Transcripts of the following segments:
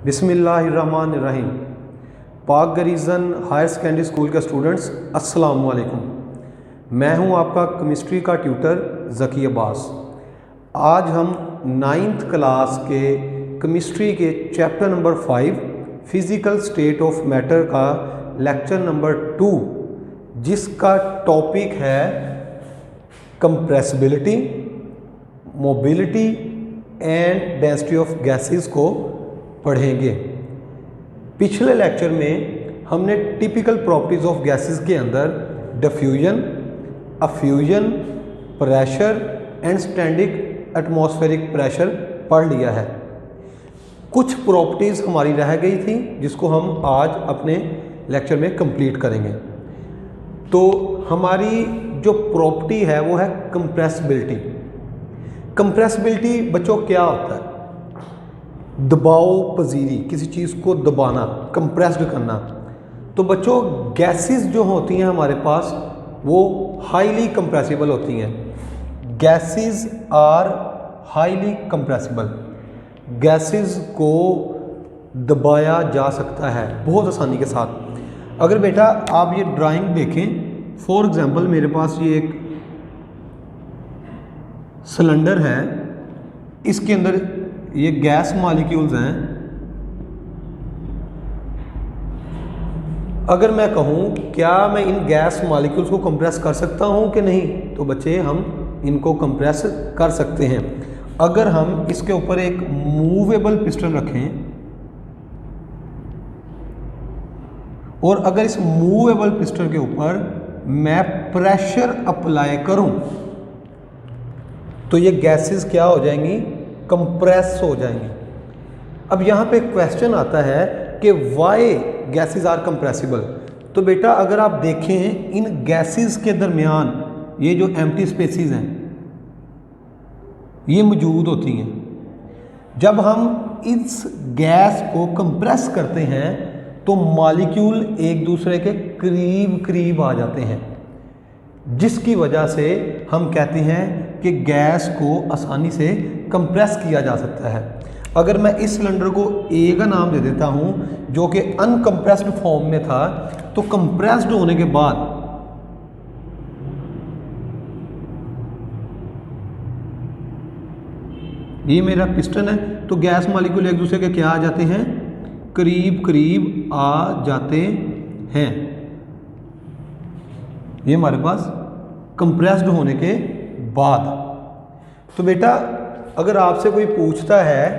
बिस्मिल्लाहिर्रहमानिर्रहीम। पाक गरीजन higher secondary school के स्टूडेंट्स, अस्सलाम वालेकुम। मैं हूं आपका केमिस्ट्री का ट्यूटर ज़की अब्बास। आज हम 9th क्लास के केमिस्ट्री के chapter number 5 physical state of matter का लेक्चर नंबर 2, जिसका टॉपिक है compressibility, mobility and density of gases को पढ़ेंगे। पिछले लेक्चर में हमने टिपिकल प्रॉपर्टीज़ ऑफ गैसेस के अंदर diffusion, effusion, pressure and standing atmospheric pressure पढ़ लिया है। कुछ प्रॉपर्टीज़ हमारी रह गई थी जिसको हम आज अपने लेक्चर में कंप्लीट करेंगे। तो हमारी जो प्रॉपर्टी है वो है कंप्रेसिबिलिटी। कंप्रेसिबिलिटी बच्चों क्या होता है? दबाव पजीरी, किसी चीज़ को दबाना, कंप्रेस्ड करना। तो बच्चों गैसेस जो होती हैं हमारे पास वो हाईली कंप्रेसिबल होती हैं। Gases are highly compressible. Gases को दबाया जा सकता है बहुत आसानी के साथ। अगर बेटा आप ये ड्राइंग देखें, फॉर एग्जांपल मेरे पास ये एक सिलेंडर है, इसके अंदर ये गैस मॉलिक्यूल्स हैं। अगर मैं कहूँ क्या मैं इन गैस मॉलिक्यूल्स को कंप्रेस कर सकता हूँ कि नहीं, तो बच्चे हम इनको कंप्रेस कर सकते हैं। अगर हम इसके ऊपर एक मूवेबल पिस्टन रखें और अगर इस मूवेबल पिस्टन के ऊपर मैं प्रेशर अप्लाई करूं तो ये गैसेस क्या हो जाएंगी? कंप्रेस हो जाएंगी। अब यहाँ पे क्वेश्चन आता है कि वाई गैसेस आर कंप्रेसिबल। तो बेटा अगर आप देखें इन गैसेस के दरमियान ये जो एम्प्टी स्पेसेस हैं ये मौजूद होती हैं। जब हम इस गैस को कंप्रेस करते हैं तो मॉलिक्यूल एक दूसरे के करीब करीब आ जाते हैं, जिसकी वजह से हम कहते हैं कि गैस को आसानी से कंप्रेस किया जा सकता है। अगर मैं इस सिलेंडर को ए का नाम दे देता हूं जो कि अनकंप्रेस्ड फॉर्म में था, तो कंप्रेस्ड होने के बाद ये मेरा पिस्टन है, तो गैस मॉलिक्यूल एक दूसरे के क्या आ जाते हैं? करीब करीब आ जाते हैं। ये हमारे पास कंप्रेस्ड होने के बाद। तो बेटा अगर आपसे कोई पूछता है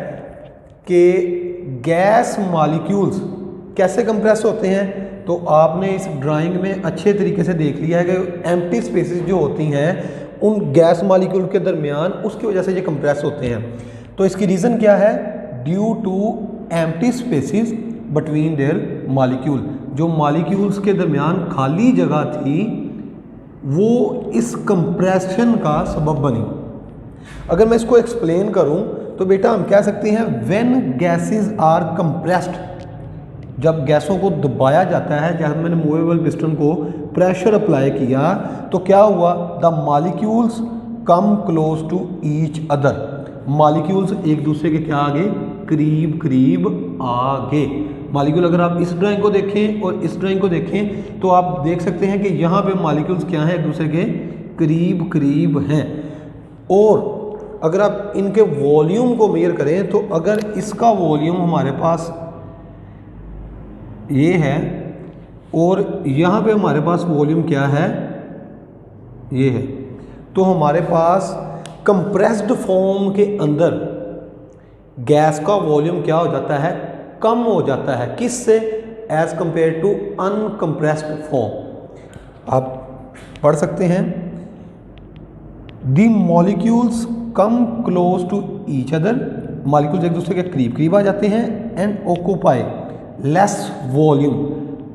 कि गैस मॉलिक्यूल्स कैसे कंप्रेस होते हैं, तो आपने इस ड्राइंग में अच्छे तरीके से देख लिया है कि एम्प्टी स्पेसेस जो होती हैं उन गैस मॉलिक्यूल के दरमियान, उसकी वजह से ये कंप्रेस होते हैं। तो इसकी रीज़न क्या है? Due to empty spaces between their molecule. जो मॉलिक्यूल्स के दरमियान खाली जगह थी वो इस कंप्रेशन का सबब बनी। अगर मैं इसको एक्सप्लेन करूं तो बेटा हम कह सकते हैं व्हेन गैसेस आर कंप्रेस्ड, जब गैसों को दबाया जाता है, जैसे मैंने मूवेबल पिस्टन को प्रेशर अप्लाई किया तो क्या हुआ? The molecules come close to each other. Molecules एक दूसरे के क्या आ गए? करीब करीब आ गए। मॉलिक्यूल अगर आप इस ड्राइंग को देखें और इस ड्राइंग को देखें तो आप देख सकते हैं कि यहाँ पे मॉलिक्यूल्स क्या हैं? एक दूसरे के करीब करीब हैं। और अगर आप इनके वॉल्यूम को मेजर करें तो अगर इसका वॉल्यूम हमारे पास ये है और यहाँ पे हमारे पास वॉल्यूम क्या है? ये है, तो हमारे पास कंप्रेस्ड फॉर्म के अंदर गैस का वॉल्यूम क्या हो जाता है? कम हो जाता है। किससे? As compare to uncompressed form. आप पढ़ सकते हैं the molecules come close to each other. Molecules एक दूसरे के करीब करीब आ जाते हैं एंड ऑक्यूपाई लेस वॉल्यूम,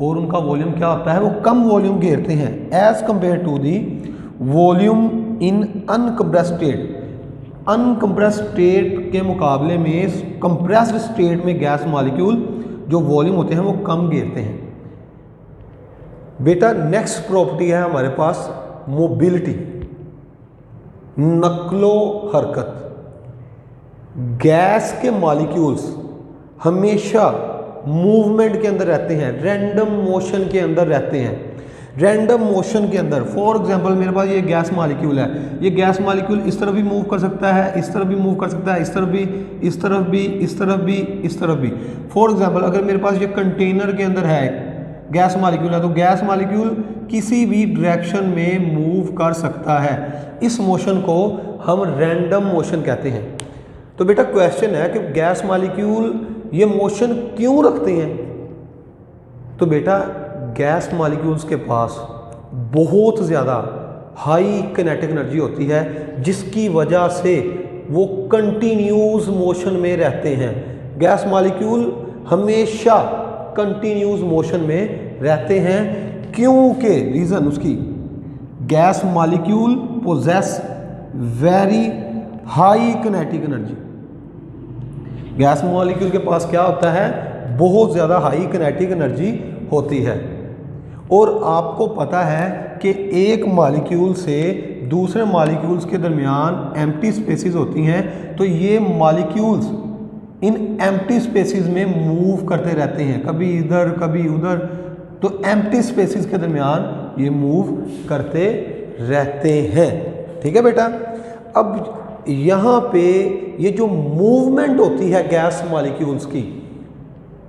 और उनका वॉल्यूम क्या होता है? वो कम वॉल्यूम घेरते हैं as compare to the volume in uncompressed state. Uncompressed state के मुकाबले में कंप्रेस्ड स्टेट में गैस मॉलिक्यूल जो वॉल्यूम होते हैं वो कम घेरते हैं। बेटा नेक्स्ट प्रॉपर्टी है हमारे पास मोबिलिटी, नक्लो हरकत। गैस के मॉलिक्यूल्स हमेशा मूवमेंट के अंदर रहते हैं, रैंडम मोशन के अंदर रहते हैं। रैंडम मोशन के अंदर फॉर एग्जांपल मेरे पास ये गैस मॉलिक्यूल है, ये गैस मॉलिक्यूल इस तरफ भी मूव कर सकता है, इस तरफ भी मूव कर सकता है, इस तरफ भी, इस तरफ भी, इस तरफ भी, इस तरफ भी। फॉर एग्जांपल अगर मेरे पास ये कंटेनर के अंदर है गैस मॉलिक्यूल है, तो गैस मॉलिक्यूल किसी भी डायरेक्शन में मूव कर सकता है। इस मोशन को हम रैंडम मोशन कहते हैं। तो बेटा क्वेश्चन है कि गैस मॉलिक्यूल ये मोशन क्यों रखते हैं? तो बेटा गैस मॉलिक्यूल्स के पास बहुत ज़्यादा हाई किनेटिक एनर्जी होती है, जिसकी वजह से वो कंटिन्यूस मोशन में रहते हैं। गैस मॉलिक्यूल हमेशा कंटिन्यूस मोशन में रहते हैं क्योंकि रीज़न उसकी gas molecule possess very high kinetic energy. Gas molecule के पास क्या होता है? बहुत ज़्यादा हाई किनेटिक एनर्जी होती है। और आपको पता है कि एक मॉलिक्यूल से दूसरे मॉलिक्यूल्स के दरमियान एम्प्टी स्पेसेस होती हैं, तो ये मॉलिक्यूल्स इन एम्प्टी स्पेसेस में मूव करते रहते हैं, कभी इधर कभी उधर। तो एम्प्टी स्पेसेस के दरमियान ये मूव करते रहते हैं। ठीक है बेटा। अब यहाँ पे ये जो मूवमेंट होती है गैस मॉलिक्यूल्स की,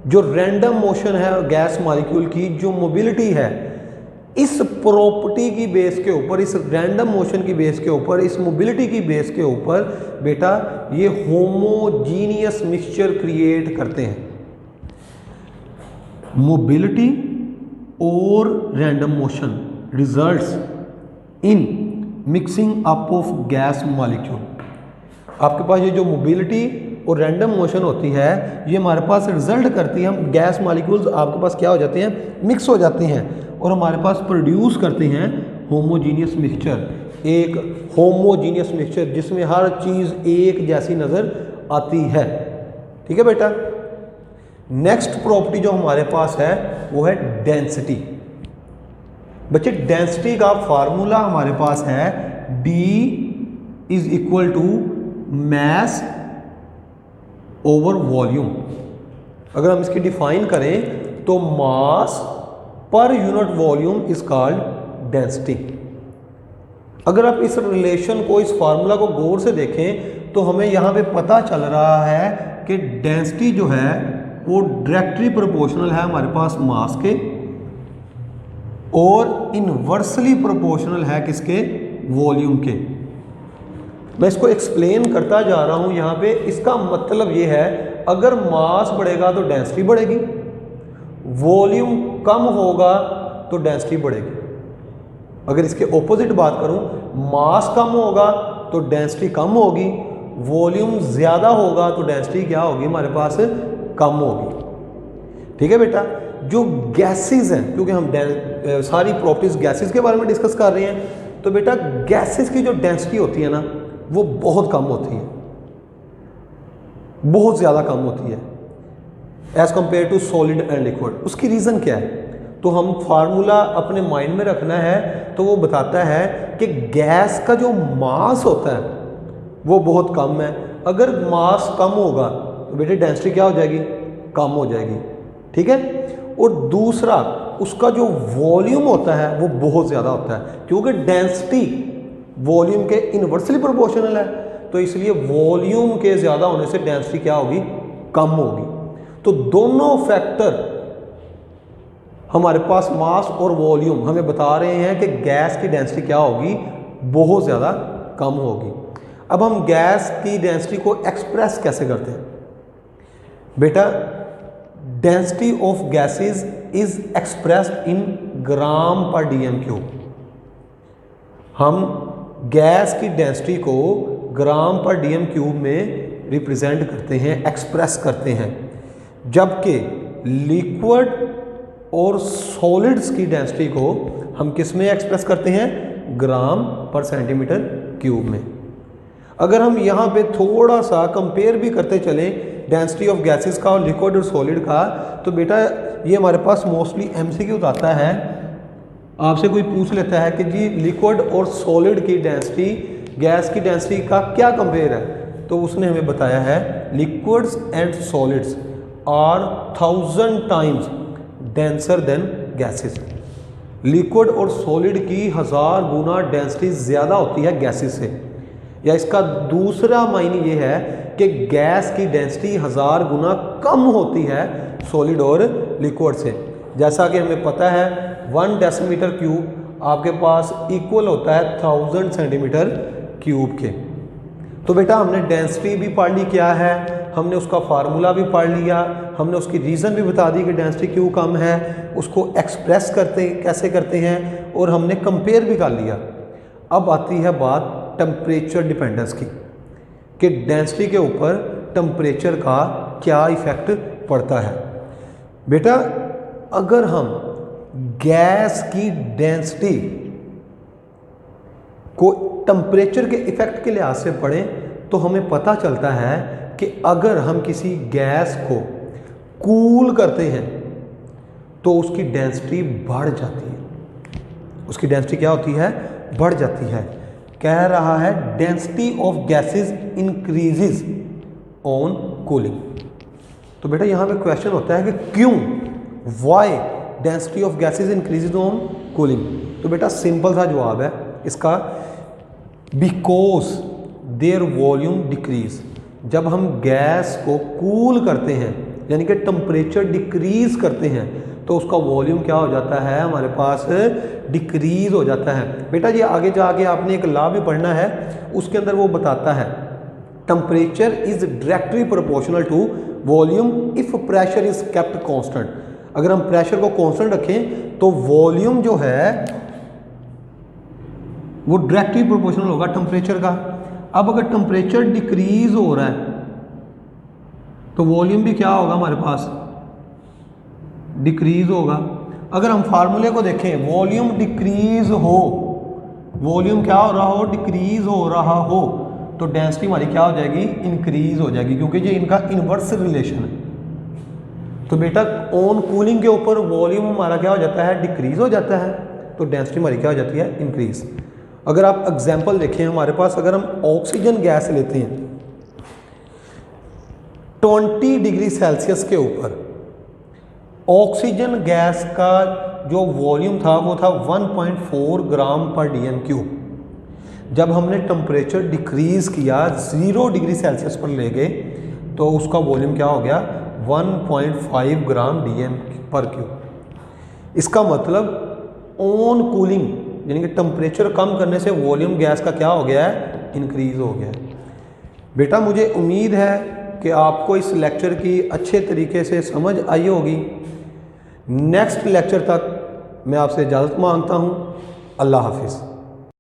जो रैंडम मोशन है गैस मॉलिक्यूल की, जो मोबिलिटी है, इस प्रॉपर्टी की बेस के ऊपर, इस रैंडम मोशन की बेस के ऊपर, इस मोबिलिटी की बेस के ऊपर बेटा ये होमोजीनियस मिक्सचर क्रिएट करते हैं। मोबिलिटी और random motion results in mixing up of gas molecule. आपके पास ये जो मोबिलिटी और रैंडम मोशन होती है, ये हमारे पास रिजल्ट करती है, हम गैस मॉलिक्यूल्स आपके पास क्या हो जाते हैं? मिक्स हो जाते हैं और हमारे पास प्रोड्यूस करते हैं होमोजीनियस मिक्सचर। एक होमोजीनियस मिक्सचर जिसमें हर चीज़ एक जैसी नज़र आती है। ठीक है बेटा। नेक्स्ट प्रॉपर्टी जो हमारे पास है वो है डेंसिटी। बच्चे डेंसिटी का फार्मूला हमारे पास है D is equal to mass over volume. अगर हम इसकी डिफाइन करें तो mass per unit volume is called density. अगर आप इस रिलेशन को, इस फार्मूला को गौर से देखें तो हमें यहाँ पे पता चल रहा है कि डेंसिटी जो है वो डायरेक्टली प्रोपोर्शनल है हमारे पास मास के, और इनवर्सली प्रोपोर्शनल है किसके? वॉल्यूम के। मैं इसको एक्सप्लेन करता जा रहा हूं यहाँ पे। इसका मतलब ये है, अगर मास बढ़ेगा तो डेंसिटी बढ़ेगी, वॉल्यूम कम होगा तो डेंसिटी बढ़ेगी। अगर इसके ऑपोजिट बात करूं, मास कम होगा तो डेंसिटी कम होगी, वॉल्यूम ज़्यादा होगा तो डेंसिटी क्या होगी? हमारे पास कम होगी। ठीक है बेटा। जो गैसेस हैं, क्योंकि हम सारी प्रॉपर्टीज गैसेस के बारे में डिस्कस कर रहे हैं, तो बेटा गैसेस की जो डेंसिटी होती है ना, वो बहुत कम होती है, बहुत ज़्यादा कम होती है as compare to solid and liquid. उसकी रीज़न क्या है? तो हम फार्मूला अपने माइंड में रखना है, तो वो बताता है कि गैस का जो मास होता है वो बहुत कम है। अगर मास कम होगा तो बेटे डेंसिटी क्या हो जाएगी? कम हो जाएगी। ठीक है। और दूसरा, उसका जो वॉल्यूम होता है वो बहुत ज़्यादा होता है, क्योंकि डेंसिटी वॉल्यूम के इनवर्सली प्रोपोर्शनल है, तो इसलिए वॉल्यूम के ज़्यादा होने से डेंसिटी क्या होगी? कम होगी। तो दोनों फैक्टर हमारे पास मास और वॉल्यूम हमें बता रहे हैं कि गैस की डेंसिटी क्या होगी? बहुत ज़्यादा कम होगी। अब हम गैस की डेंसिटी को एक्सप्रेस कैसे करते हैं? बेटा density of gases is expressed in gram per dm cube. हम गैस की डेंसिटी को ग्राम पर डीएम क्यूब में रिप्रेजेंट करते हैं, एक्सप्रेस करते हैं, जबकि लिक्विड और सॉलिड्स की डेंसिटी को हम किस में एक्सप्रेस करते हैं? ग्राम पर सेंटीमीटर क्यूब में। अगर हम यहाँ पे थोड़ा सा कंपेयर भी करते चलें डेंसिटी ऑफ गैसेस का और लिक्विड और सॉलिड का, तो बेटा ये हमारे पास मोस्टली एमसीक्यू आता है। आपसे कोई पूछ लेता है कि जी लिक्विड और सॉलिड की डेंसिटी गैस की डेंसिटी का क्या कंपेयर है, तो उसने हमें बताया है liquids and solids are 1000 times denser than gases. Liquid और सॉलिड की 1000 गुना डेंसिटी ज़्यादा होती है गैसेस से। या इसका दूसरा मायने ये है कि गैस की डेंसिटी 1000 गुना कम होती है सॉलिड और लिक्विड से। जैसा कि हमें पता है 1 डेसीमीटर क्यूब आपके पास इक्वल होता है 1000 सेंटीमीटर क्यूब के। तो बेटा हमने डेंसिटी भी पढ़ ली क्या है, हमने उसका फार्मूला भी पढ़ लिया, हमने उसकी रीज़न भी बता दी कि डेंसिटी क्यों कम है, उसको एक्सप्रेस कैसे करते हैं, और हमने कंपेयर भी कर लिया। अब आती है बात टेम्परेचर डिपेंडेंस की कि डेंसिटी के ऊपर टेम्परेचर का क्या इफ़ेक्ट पड़ता है। बेटा अगर हम गैस की डेंसिटी को टेम्परेचर के इफ़ेक्ट के लिहाज से पढ़ें तो हमें पता चलता है कि अगर हम किसी गैस को कूल करते हैं तो उसकी डेंसिटी बढ़ जाती है। उसकी डेंसिटी क्या होती है? बढ़ जाती है। कह रहा है density of gases increases on cooling. तो बेटा यहाँ पे क्वेश्चन होता है कि क्यों, why density of gases increases on cooling. तो बेटा सिंपल सा जवाब है इसका, बिकॉज देयर वॉल्यूम डिक्रीज। जब हम गैस को कूल करते हैं यानी कि टेम्परेचर डिक्रीज करते हैं तो उसका वॉल्यूम क्या हो जाता है, हमारे पास डिक्रीज हो जाता है। बेटा ये आगे जाके आपने एक लॉ भी पढ़ना है, उसके अंदर वो बताता है temperature is directly proportional to volume if pressure is kept constant. अगर हम प्रेशर को कांस्टेंट रखें तो वॉल्यूम जो है वो डायरेक्टली प्रोपोर्शनल होगा टेम्परेचर का। अब अगर टेम्परेचर डिक्रीज हो रहा है तो वॉल्यूम भी क्या होगा, हमारे पास डिक्रीज होगा। अगर हम फार्मूले को देखें, वॉल्यूम डिक्रीज हो, वॉल्यूम क्या हो रहा हो, डिक्रीज हो रहा हो, तो डेंसिटी हमारी क्या हो जाएगी, इंक्रीज हो जाएगी, क्योंकि ये इनका इनवर्स रिलेशन है। तो बेटा ऑन कूलिंग के ऊपर वॉल्यूम हमारा क्या हो जाता है, डिक्रीज हो जाता है, तो डेंसिटी हमारी क्या हो जाती है, इंक्रीज। अगर आप एग्जाम्पल देखें हमारे पास, अगर हम ऑक्सीजन गैस लेते हैं 20 डिग्री सेल्सियस के ऊपर, ऑक्सीजन गैस का जो वॉल्यूम था वो था 1.4 ग्राम पर dm³। जब हमने टेम्परेचर डिक्रीज किया 0 डिग्री सेल्सियस पर ले गए तो उसका वॉल्यूम क्या हो गया, 1.5 ग्राम dm³। इसका मतलब ऑन कूलिंग यानी कि टेम्परेचर कम करने से वॉल्यूम गैस का क्या हो गया है, इंक्रीज हो गया है। बेटा मुझे उम्मीद है कि आपको इस लेक्चर की अच्छे तरीके से समझ आई होगी। नेक्स्ट लेक्चर तक मैं आपसे इजाज़त मांगता हूँ। अल्लाह हाफिज़।